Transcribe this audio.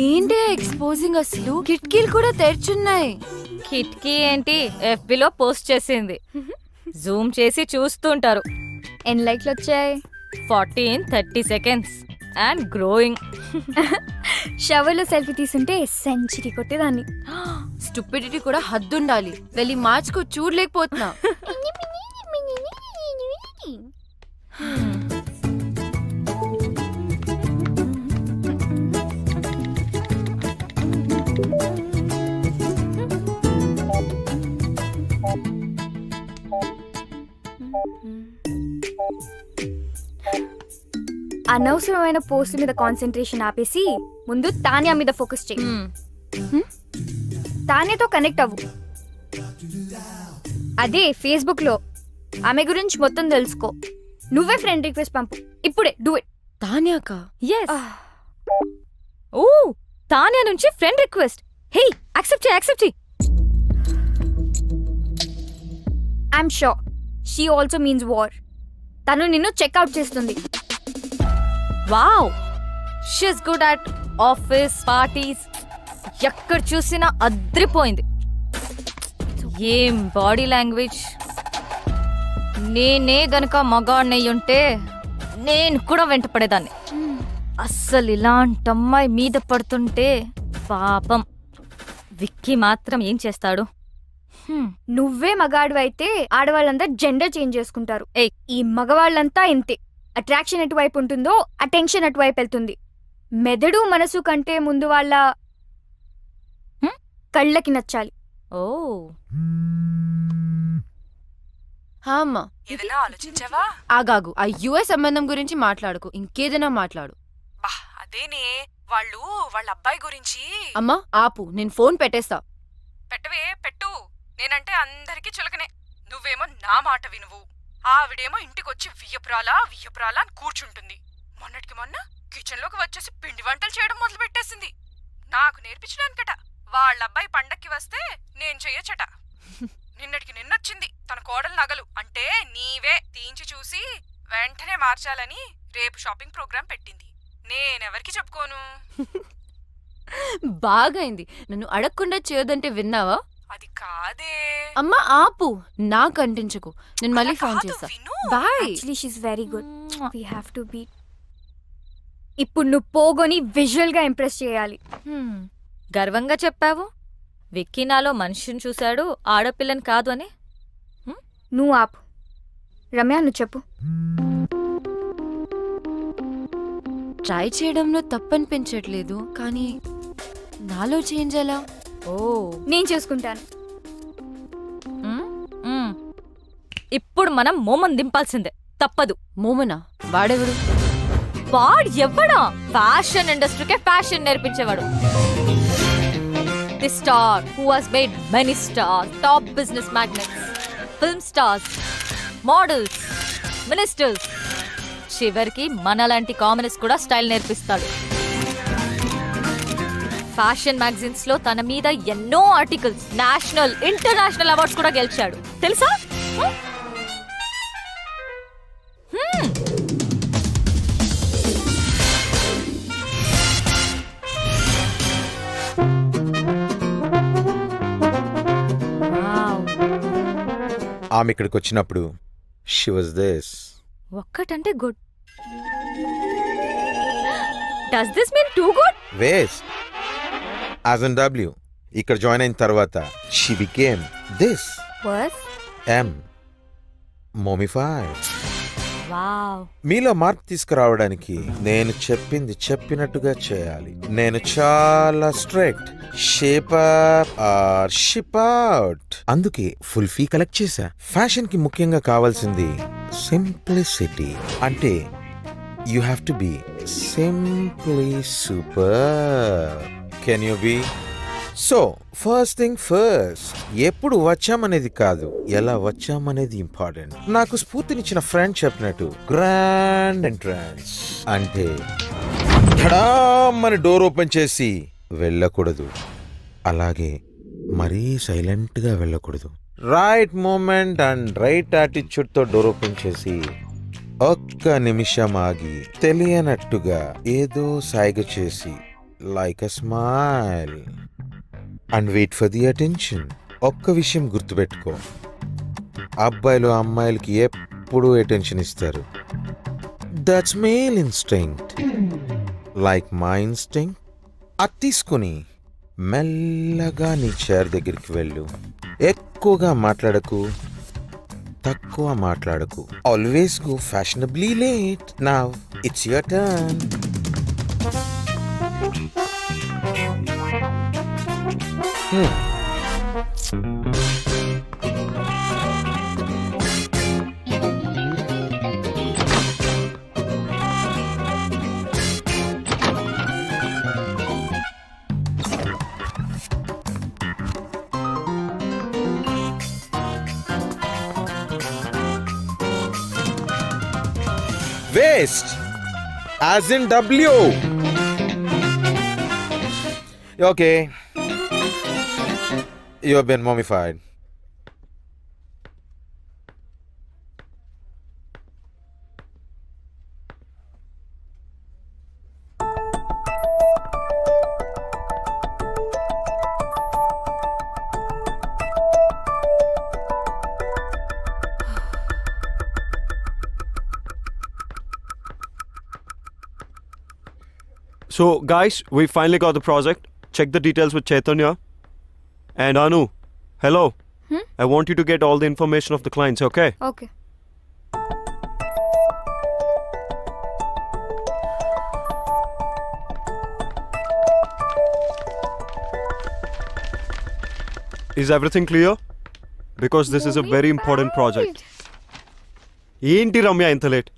ఏంటి ఎక్స్పోజింగ్ అసలు కిటికీలు కూడా తెరిచున్నాయి. కిటికీ ఏంటి ఎఫ్బిలో పోస్ట్ చేసింది. జూమ్ చేసి చూస్తుంటారు. ఎన్ని లైక్లు వచ్చాయి? 40 in 30 seconds అండ్ గ్రోయింగ్. షవర్లో సెల్ఫీ తీసుంటే సెంచరీ కొట్టేదాన్ని. స్టూపిడిటీ కూడా హద్దుండాలి. వెళ్ళి మార్చుకో, చూడలేకపోతున్నా. అనవసరమైన పోస్ట్ మీద కాన్సన్ట్రేషన్ ఆపేసి ముందు తానియా మీద ఫోకస్ చేయి. తానియాతో కనెక్ట్ అవ్వు. అదే ఫేస్బుక్ లో ఆమె గురించి మొత్తం తెలుసుకో. నువ్వే ఫ్రెండ్ రిక్వెస్ట్ పంపు ఇప్పుడే. Do it. తాన్యాకా? ఎస్. ఓ, తాన్యా నుంచి ఫ్రెండ్ రిక్వెస్ట్. హే, యాక్సెప్ట్ చేయి, యాక్సెప్ట్ చేయి. I'm sure she also means war. తను నిన్ను చెక్అవుట్ చేస్తుంది. Wow, she's good at office parties. ఎక్కడ చూసినా అద్రిపోయింది. ఏం బాడీ లాంగ్వేజ్. నేనే గనక మగాడినయ్యుంటే నేను కూడా వెంటపడేదాన్ని. అస్సలు ఇలాంటి అమ్మాయి మీద పడుతుంటే పాపం. విక్కీ మాత్రం ఏం చేస్తాడు? నువ్వే మగాడు అయితే ఆడవాళ్ళంతా జెండర్ చేంజ్ చేసుకుంటారు. ఈ మగవాళ్ళంతా ఇంతే. అట్రాక్షన్ ఎటువైపు ఉంటుందో అటెన్షన్ అటువైపు వెళ్తుంది. మెదడు మనసు కంటే ముందు వాళ్ళ కళ్ళకి నచ్చాలి. ఓ, అమ్మా, ఏదైనా ఆలోచించావా? ఆగాగు. ఆ యుఎస్ సంబంధం గురించి మాట్లాడుకు, ఇంకేదైనా మాట్లాడు. బా, అదేనే వాళ్ళు వాళ్ళ అబ్బాయి గురించి. అమ్మా ఆపు, నేను ఫోన్ పెట్టేస్తా. పెట్టవే, పెట్టు. నేనంటే అందరికీ చులకనే. నువ్వేమో నా మాట వినువు. ఆవిడేమో ఇంటికొచ్చి వియ్యపురాలా అని కూర్చుంటుంది. మొన్నటికి మొన్న కిచెన్లోకి వచ్చేసి పిండి వంటలు చేయడం మొదలు పెట్టేసింది. నాకు నేర్పించడానికట. వాళ్ళబ్బాయి పండక్కి వస్తే నేను చెయ్యొచ్చట. నిన్నటికి నిన్నొచ్చింది తన కోడలు నగలు అంటే నీవే తీయించి చూసి వెంటనే మార్చాలని రేపు షాపింగ్ ప్రోగ్రాం పెట్టింది. నేనెవరికి చెప్పుకోను. బాగైంది. నన్ను అడగకుండా చేయొద్దంటే విన్నావా? అది కాదే. అమ్మా ఆపు, నాకు అంటించకు. నేను మళ్ళీ ఫోన్ చేస్తా. Bye. Actually she's very good. We have to be. ఇప్పుడు నువ్వు పోగొని విజువల్ గా ఇంప్రెస్ చేయాలి. గర్వంగా చెప్పావు. విక్కీ నాలో మనిషిని చూశాడు, ఆడపిల్లని కాదు అని. నువ్వు ఆపు. రమ్య, నువ్వు చెప్పు. ట్రై చేయడంలో తప్పనిపించట్లేదు, కానీ నాలో చేంజ్ ఎలా? ఓ, నేను చేసుకుంటాను. ఇప్పుడు మనం మోమన్ దింపాల్సిందే, తప్పదు. మోమనా? వాడెవడు? వాడు ఎవ్వడా? ఫ్యాషన్ ఇండస్ట్రీకే ఫ్యాషన్ నేర్పించేవాడు. The star who has made many stars, top business magnates, film stars, models, ministers, చివరికి మనలాంటి కామనర్స్ కూడా స్టైల్ నేర్పిస్తాడు. ఫ్యాషన్ మ్యాగజైన్స్ లో తన మీద ఎన్నో ఆర్టికల్స్, నేషనల్ ఇంటర్నేషనల్ అవార్డ్స్ కూడా గెలిచాడు, తెలుసా? ఆమె ఇక్కడికి వచ్చినప్పుడు షీ వాజ్ దిస్. ఒక్కటంటే good. Does this mean too good? Waste. As in W. ఇక్కడ జాయిన్ అయిన తర్వాత she became this. M. Mummified. Wow. మీలో మార్పు తీసుకురావడానికి నేను చెప్పింది చెప్పినట్టుగా చేయాలి. నేను చాలా strict. Shape up or ship out. అందుకే ఫుల్ ఫీ కలెక్ట్ చేశా. ఫ్యాషన్ కి ముఖ్యంగా కావాల్సింది సింప్లిసిటీ. అంటే you have to be simply super. Can you be? So first thing first, ఎప్పుడు వచ్చామనేది కాదు, ఎలా వచ్చామనేది ఇంపార్టెంట్. నాకు స్ఫూర్తినిచ్చిన ఫ్రెండ్ చెప్పినట్టు గ్రాండ్ ఎంట్రన్స్ అంటే ధడామని డోర్ ఓపెన్ చేసి వెళ్ళకూడదు, అలాగే మరీ సైలెంట్ గా వెళ్ళకూడదు. రైట్ మూమెంట్ అండ్ రైట్ యాటిట్యూడ్తో డోర్ ఓపెన్ చేసి ఒక్క నిమిషం ఆగి తెలియనట్టుగా ఏదో సాయిగ చేసి like a smile and wait for the attention. ఒక్క విషయం గుర్తుపెట్టుకో, అబ్బాయిలు అమ్మాయిలకి ఎప్పుడూ అటెన్షన్ ఇస్తారు. That's male instinct like my instinct. అది తీసుకుని మెల్లగా నీ చైర్ దగ్గరికి వెళ్ళు. ఎక్కువగా మాట్లాడకు, తక్కువ మాట్లాడకు. Always go fashionably late. Now it's your turn. Waste, as in W. Okay. You have been mummified. So, guys, we finally got the project. Check the details with Chaitanya. And Anu, hello. I want you to get all the information of the clients, okay? Okay. Is everything clear? Because this is a very important project. ఏంటి రమ్య ఇంత late?